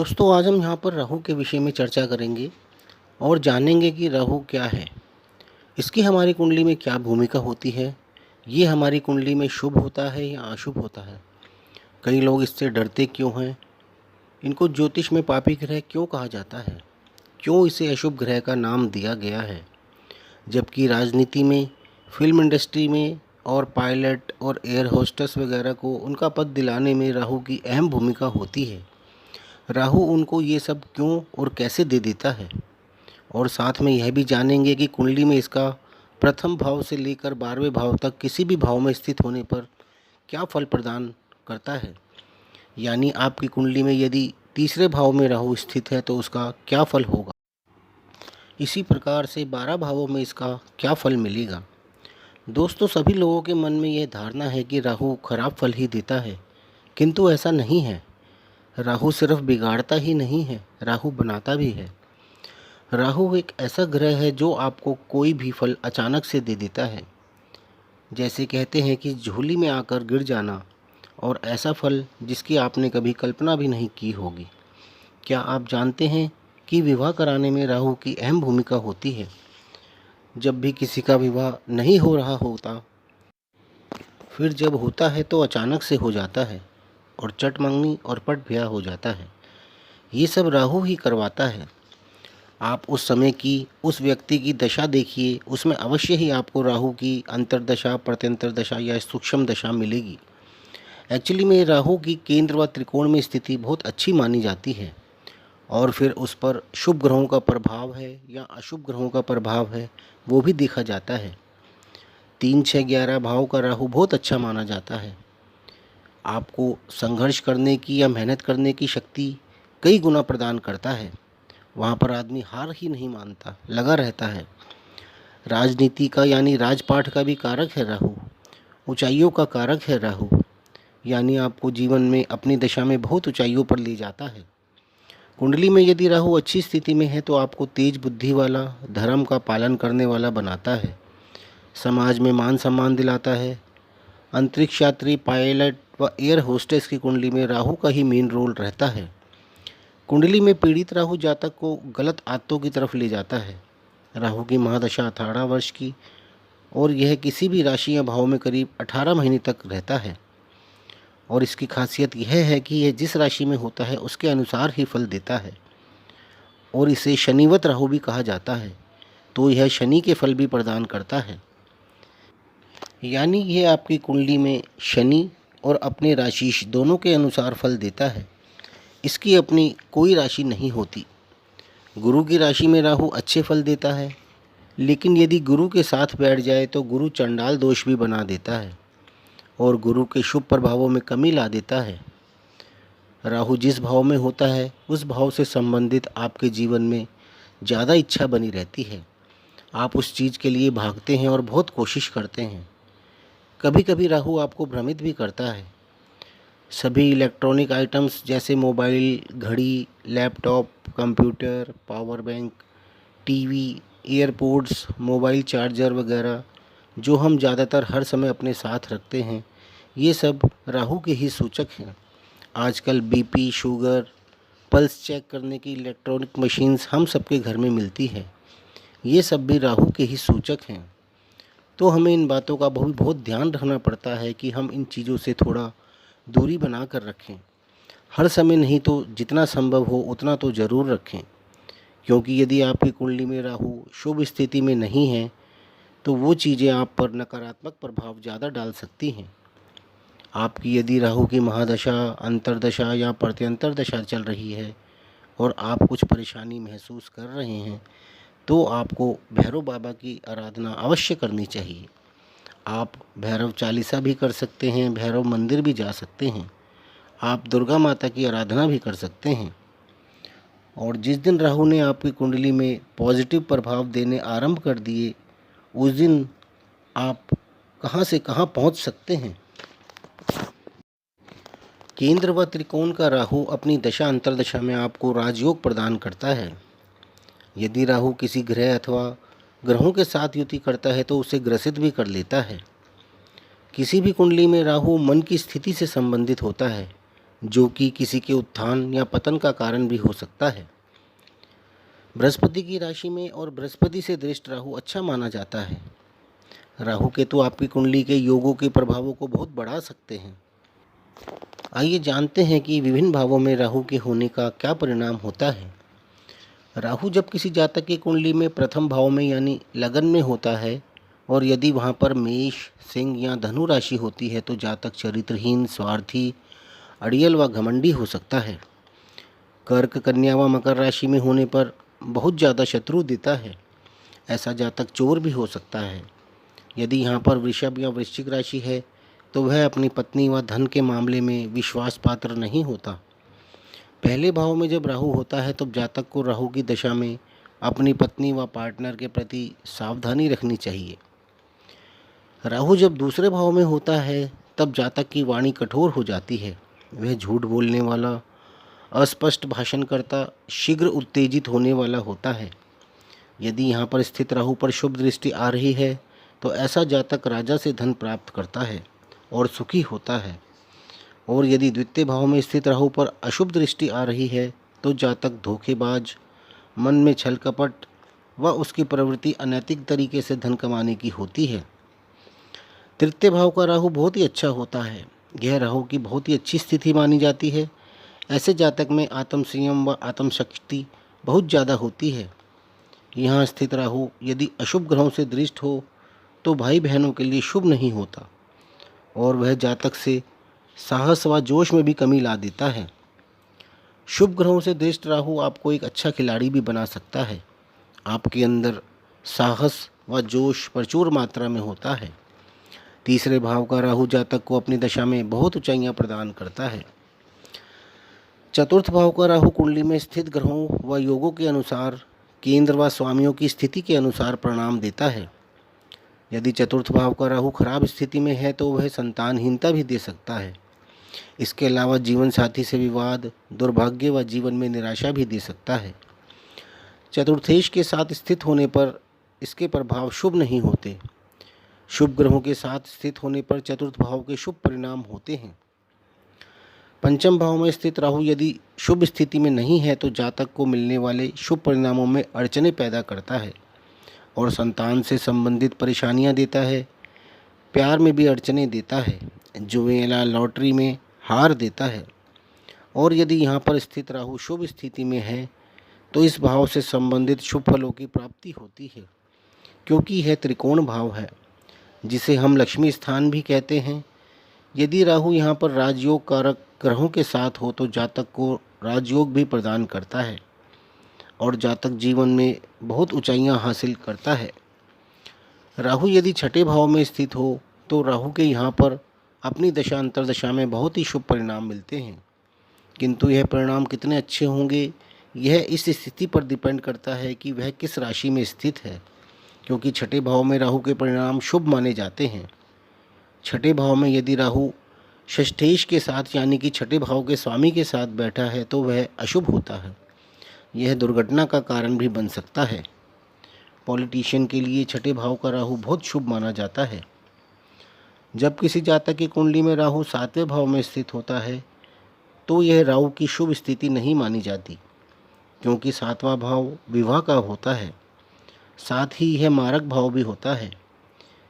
दोस्तों, आज हम यहाँ पर राहु के विषय में चर्चा करेंगे और जानेंगे कि राहु क्या है, इसकी हमारी कुंडली में क्या भूमिका होती है, ये हमारी कुंडली में शुभ होता है या अशुभ होता है। कई लोग इससे डरते क्यों हैं, इनको ज्योतिष में पापी ग्रह क्यों कहा जाता है, क्यों इसे अशुभ ग्रह का नाम दिया गया है, जबकि राजनीति में, फिल्म इंडस्ट्री में और पायलट और एयर होस्टेस वगैरह को उनका पद दिलाने में राहु की अहम भूमिका होती है। राहु उनको ये सब क्यों और कैसे दे देता है, और साथ में यह भी जानेंगे कि कुंडली में इसका प्रथम भाव से लेकर 12वें भाव तक किसी भी भाव में स्थित होने पर क्या फल प्रदान करता है। यानी आपकी कुंडली में यदि तीसरे भाव में राहु स्थित है तो उसका क्या फल होगा, इसी प्रकार से 12 भावों में इसका क्या फल मिलेगा। दोस्तों, सभी लोगों के मन में यह धारणा है कि राहु खराब फल ही देता है, किंतु ऐसा नहीं है। राहु सिर्फ बिगाड़ता ही नहीं है, राहु बनाता भी है। राहु एक ऐसा ग्रह है जो आपको कोई भी फल अचानक से दे देता है। जैसे कहते हैं कि झोली में आकर गिर जाना, और ऐसा फल जिसकी आपने कभी कल्पना भी नहीं की होगी। क्या आप जानते हैं कि विवाह कराने में राहु की अहम भूमिका होती है। जब भी किसी का विवाह नहीं हो रहा होता, फिर जब होता है तो अचानक से हो जाता है और चट मंगनी और पट ब्याह हो जाता है। ये सब राहु ही करवाता है। आप उस समय की उस व्यक्ति की दशा देखिए, उसमें अवश्य ही आपको राहु की अंतर्दशा, प्रत्यंतर दशा या सूक्ष्म दशा मिलेगी। एक्चुअली में राहु की केंद्र व त्रिकोण में स्थिति बहुत अच्छी मानी जाती है, और फिर उस पर शुभ ग्रहों का प्रभाव है या अशुभ ग्रहों का प्रभाव है वो भी देखा जाता है। 3, 6, 11 भाव का राहु बहुत अच्छा माना जाता है। आपको संघर्ष करने की या मेहनत करने की शक्ति कई गुना प्रदान करता है। वहाँ पर आदमी हार ही नहीं मानता, लगा रहता है। राजनीति का यानी राजपाट का भी कारक है राहु, ऊंचाइयों का कारक है राहु, यानी आपको जीवन में अपनी दशा में बहुत ऊंचाइयों पर ले जाता है। कुंडली में यदि राहु अच्छी स्थिति में है तो आपको तेज बुद्धि वाला, धर्म का पालन करने वाला बनाता है, समाज में मान सम्मान दिलाता है। अंतरिक्ष यात्री, पायलट व एयर होस्टेस की कुंडली में राहु का ही मेन रोल रहता है। कुंडली में पीड़ित राहु जातक को गलत आदतों की तरफ ले जाता है। राहु की महादशा 18 वर्ष की, और यह किसी भी राशि या भाव में करीब 18 महीने तक रहता है। और इसकी खासियत यह है कि यह जिस राशि में होता है उसके अनुसार ही फल देता है, और इसे शनिवत राहु भी कहा जाता है, तो यह शनि के फल भी प्रदान करता है। यानी यह आपकी कुंडली में शनि और अपने राशिश दोनों के अनुसार फल देता है। इसकी अपनी कोई राशि नहीं होती। गुरु की राशि में राहु अच्छे फल देता है, लेकिन यदि गुरु के साथ बैठ जाए तो गुरु चंडाल दोष भी बना देता है और गुरु के शुभ प्रभावों में कमी ला देता है। राहु जिस भाव में होता है उस भाव से संबंधित आपके जीवन में ज़्यादा इच्छा बनी रहती है। आप उस चीज़ के लिए भागते हैं और बहुत कोशिश करते हैं। कभी कभी राहु आपको भ्रमित भी करता है। सभी इलेक्ट्रॉनिक आइटम्स जैसे मोबाइल, घड़ी, laptop, computer, power bank, TV, AirPods, mobile charger वगैरह जो हम ज़्यादातर हर समय अपने साथ रखते हैं, ये सब राहु के ही सूचक हैं। आजकल बीपी, शुगर, पल्स चेक करने की इलेक्ट्रॉनिक मशीन्स हम सबके घर में मिलती है, ये सब भी राहु के ही सूचक हैं। तो हमें इन बातों का बहुत ध्यान रखना पड़ता है कि हम इन चीज़ों से थोड़ा दूरी बना कर रखें। हर समय नहीं तो जितना संभव हो उतना तो ज़रूर रखें, क्योंकि यदि आपकी कुंडली में राहु शुभ स्थिति में नहीं है तो वो चीज़ें आप पर नकारात्मक प्रभाव ज़्यादा डाल सकती हैं। आपकी यदि राहु की महादशा, अंतर्दशा या प्रत्यंतर दशा चल रही है और आप कुछ परेशानी महसूस कर रहे हैं तो आपको भैरव बाबा की आराधना अवश्य करनी चाहिए। आप भैरव चालीसा भी कर सकते हैं, भैरव मंदिर भी जा सकते हैं, आप दुर्गा माता की आराधना भी कर सकते हैं। और जिस दिन राहु ने आपकी कुंडली में पॉजिटिव प्रभाव देने आरंभ कर दिए, उस दिन आप कहां से कहां पहुंच सकते हैं। केंद्र व त्रिकोण का राहु अपनी दशा अंतर्दशा में आपको राजयोग प्रदान करता है। यदि राहु किसी ग्रह अथवा ग्रहों के साथ युति करता है तो उसे ग्रसित भी कर लेता है। किसी भी कुंडली में राहु मन की स्थिति से संबंधित होता है। जो कि किसी के उत्थान या पतन का कारण भी हो सकता है। बृहस्पति की राशि में और बृहस्पति से दृष्ट राहु अच्छा माना जाता है। राहु केतु आपकी कुंडली के योगों के प्रभावों को बहुत बढ़ा सकते हैं। आइए जानते हैं कि विभिन्न भावों में राहु के होने का क्या परिणाम होता है। राहु जब किसी जातक की कुंडली में प्रथम भाव में यानी लगन में होता है और यदि वहाँ पर मेष, सिंह या धनु राशि होती है तो जातक चरित्रहीन, स्वार्थी, अड़ियल व घमंडी हो सकता है। कर्क, कन्या व मकर राशि में होने पर बहुत ज़्यादा शत्रु देता है। ऐसा जातक चोर भी हो सकता है। यदि यहाँ पर वृषभ या वृश्चिक राशि है तो वह अपनी पत्नी व धन के मामले में विश्वास पात्र नहीं होता। पहले भाव में जब राहु होता है तब जातक को राहु की दशा में अपनी पत्नी व पार्टनर के प्रति सावधानी रखनी चाहिए। राहु जब दूसरे भाव में होता है तब जातक की वाणी कठोर हो जाती है। वह झूठ बोलने वाला, अस्पष्ट भाषण करता, शीघ्र उत्तेजित होने वाला होता है। यदि यहाँ पर स्थित राहु पर शुभ दृष्टि आ रही है तो ऐसा जातक राजा से धन प्राप्त करता है और सुखी होता है। और यदि द्वितीय भाव में स्थित राहु पर अशुभ दृष्टि आ रही है तो जातक धोखेबाज, मन में छल कपट व उसकी प्रवृत्ति अनैतिक तरीके से धन कमाने की होती है। तृतीय भाव का राहु बहुत ही अच्छा होता है। यह राहु की बहुत ही अच्छी स्थिति मानी जाती है। ऐसे जातक में आत्म संयम व आत्मशक्ति बहुत ज़्यादा होती है। यहाँ स्थित राहु यदि अशुभ ग्रहों से दृष्ट हो तो भाई बहनों के लिए शुभ नहीं होता और वह जातक से साहस व जोश में भी कमी ला देता है। शुभ ग्रहों से दृष्ट राहु आपको एक अच्छा खिलाड़ी भी बना सकता है। आपके अंदर साहस व जोश प्रचुर मात्रा में होता है। तीसरे भाव का राहु जातक को अपनी दशा में बहुत ऊंचाइयां प्रदान करता है। चतुर्थ भाव का राहु कुंडली में स्थित ग्रहों व योगों के अनुसार केंद्र व स्वामियों की स्थिति के अनुसार परिणाम देता है। यदि चतुर्थ भाव का राहु खराब स्थिति में है तो वह संतानहीनता भी दे सकता है। इसके अलावा जीवन साथी से विवाद, दुर्भाग्य व जीवन में निराशा भी दे सकता है। चतुर्थेश के साथ स्थित होने पर इसके प्रभाव शुभ नहीं होते। शुभ ग्रहों के साथ स्थित होने पर चतुर्थ भाव के शुभ परिणाम होते हैं। पंचम भाव में स्थित राहु यदि शुभ स्थिति में नहीं है तो जातक को मिलने वाले शुभ परिणामों में अड़चनें पैदा करता है और संतान से संबंधित परेशानियां देता है। प्यार में भी अड़चनें देता है। जुएला, लॉटरी में हार देता है। और यदि यहाँ पर स्थित राहु शुभ स्थिति में है तो इस भाव से संबंधित शुभ फलों की प्राप्ति होती है, क्योंकि यह त्रिकोण भाव है जिसे हम लक्ष्मी स्थान भी कहते हैं। यदि राहु यहाँ पर राजयोग कारक ग्रहों के साथ हो तो जातक को राजयोग भी प्रदान करता है और जातक जीवन में बहुत ऊंचाइयां हासिल करता है। राहु यदि छठे भाव में स्थित हो तो राहु के यहाँ पर अपनी दशा अंतर्दशा में बहुत ही शुभ परिणाम मिलते हैं, किंतु यह परिणाम कितने अच्छे होंगे यह इस स्थिति पर डिपेंड करता है कि वह किस राशि में स्थित है, क्योंकि छठे भाव में राहु के परिणाम शुभ माने जाते हैं। छठे भाव में यदि राहु षष्ठेश के साथ यानी कि छठे भाव के स्वामी के साथ बैठा है तो वह अशुभ होता है। यह दुर्घटना का कारण भी बन सकता है। पॉलिटिशियन के लिए छठे भाव का राहु बहुत शुभ माना जाता है। जब किसी जातक की कुंडली में राहु सातवें भाव में स्थित होता है तो यह राहु की शुभ स्थिति नहीं मानी जाती, क्योंकि सातवां भाव विवाह का होता है, साथ ही यह मारक भाव भी होता है।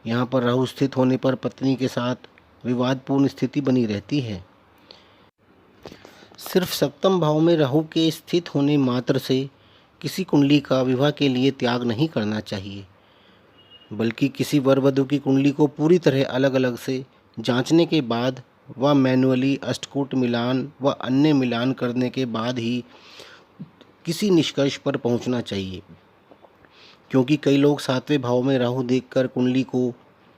यहाँ पर राहु स्थित होने पर पत्नी के साथ विवादपूर्ण स्थिति बनी रहती है। सिर्फ सप्तम भाव में राहु के स्थित होने मात्र से किसी कुंडली का विवाह के लिए त्याग नहीं करना चाहिए, बल्कि किसी वर वधू की कुंडली को पूरी तरह अलग अलग से जांचने के बाद व मैनुअली अष्टकूट मिलान व अन्य मिलान करने के बाद ही किसी निष्कर्ष पर पहुंचना चाहिए, क्योंकि कई लोग सातवें भाव में राहु देखकर कुंडली को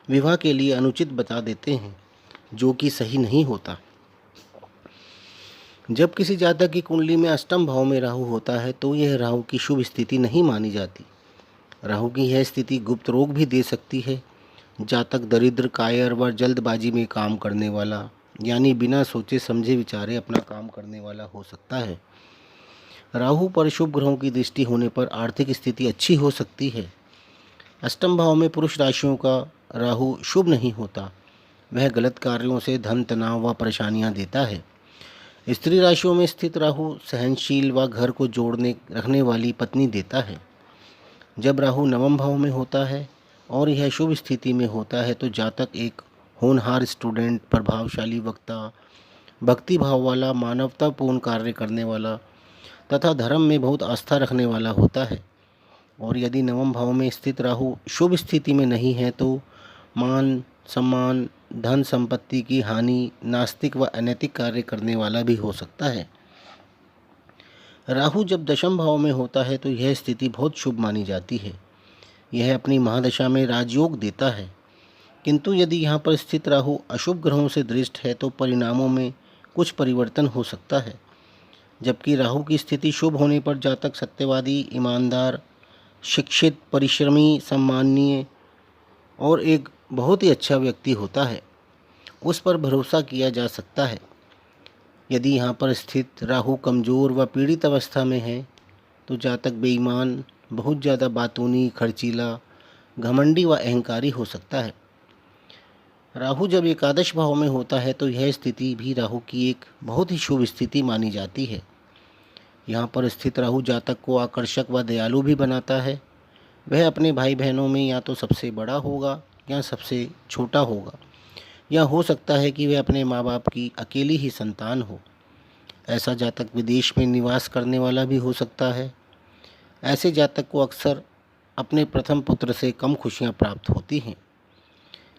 विवाह के लिए अनुचित बता देते हैं, जो कि सही नहीं होता। जब किसी जातक की कुंडली में अष्टम भाव में राहु होता है तो यह राहु की शुभ स्थिति नहीं मानी जाती। राहु की यह स्थिति गुप्त रोग भी दे सकती है। जातक दरिद्र, कायर व जल्दबाजी में काम करने वाला यानी बिना सोचे समझे विचारे अपना काम करने वाला हो सकता है। राहु पर शुभ ग्रहों की दृष्टि होने पर आर्थिक स्थिति अच्छी हो सकती है। अष्टम भाव में पुरुष राशियों का राहु शुभ नहीं होता। वह गलत कार्यों से धन, तनाव व परेशानियां देता है। स्त्री राशियों में स्थित राहु सहनशील व घर को जोड़ने रखने वाली पत्नी देता है। जब राहु नवम भाव में होता है और यह शुभ स्थिति में होता है तो जातक एक होनहार स्टूडेंट, प्रभावशाली वक्ता, भक्ति भाव वाला, मानवतापूर्ण कार्य करने वाला तथा धर्म में बहुत आस्था रखने वाला होता है। और यदि नवम भाव में स्थित राहु शुभ स्थिति में नहीं है तो मान सम्मान, धन संपत्ति की हानि, नास्तिक व अनैतिक कार्य करने वाला भी हो सकता है। राहु जब दशम भाव में होता है तो यह स्थिति बहुत शुभ मानी जाती है। यह अपनी महादशा में राजयोग देता है, किंतु यदि यहाँ पर स्थित राहु अशुभ ग्रहों से दृष्ट है तो परिणामों में कुछ परिवर्तन हो सकता है। जबकि राहु की स्थिति शुभ होने पर जातक सत्यवादी, ईमानदार, शिक्षित, परिश्रमी, सम्माननीय और एक बहुत ही अच्छा व्यक्ति होता है। उस पर भरोसा किया जा सकता है। यदि यहाँ पर स्थित राहु कमज़ोर व पीड़ित अवस्था में है तो जातक बेईमान, बहुत ज़्यादा बातूनी, खर्चीला, घमंडी व अहंकारी हो सकता है। राहु जब एकादश भाव में होता है तो यह स्थिति भी राहु की एक बहुत ही शुभ स्थिति मानी जाती है। यहाँ पर स्थित राहु जातक को आकर्षक व दयालु भी बनाता है। वह अपने भाई बहनों में या तो सबसे बड़ा होगा या सबसे छोटा होगा, या हो सकता है कि वह अपने माँ बाप की अकेली ही संतान हो। ऐसा जातक विदेश में निवास करने वाला भी हो सकता है। ऐसे जातक को अक्सर अपने प्रथम पुत्र से कम खुशियाँ प्राप्त होती हैं।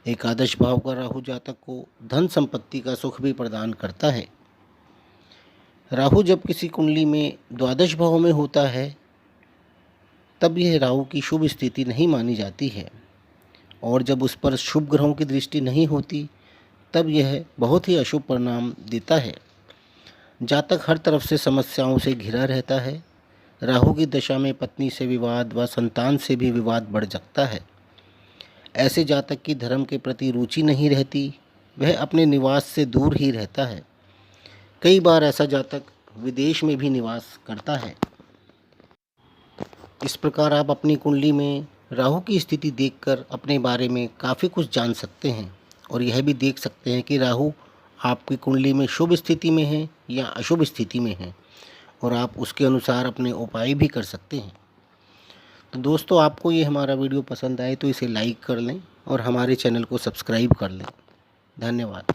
एकादश भाव का राहु जातक को धन संपत्ति का सुख भी प्रदान करता है। राहु जब किसी कुंडली में द्वादश भाव में होता है तब यह राहु की शुभ स्थिति नहीं मानी जाती है, और जब उस पर शुभ ग्रहों की दृष्टि नहीं होती तब यह बहुत ही अशुभ परिणाम देता है। जातक हर तरफ से समस्याओं से घिरा रहता है। राहु की दशा में पत्नी से विवाद व संतान से भी विवाद बढ़ सकता है। ऐसे जातक की धर्म के प्रति रुचि नहीं रहती, वह अपने निवास से दूर ही रहता है। कई बार ऐसा जातक विदेश में भी निवास करता है। इस प्रकार आप अपनी कुंडली में राहु की स्थिति देखकर अपने बारे में काफ़ी कुछ जान सकते हैं, और यह भी देख सकते हैं कि राहु आपकी कुंडली में शुभ स्थिति में है या अशुभ स्थिति में है, और आप उसके अनुसार अपने उपाय भी कर सकते हैं। तो दोस्तों, आपको ये हमारा वीडियो पसंद आए तो इसे लाइक कर लें और हमारे चैनल को सब्सक्राइब कर लें। धन्यवाद।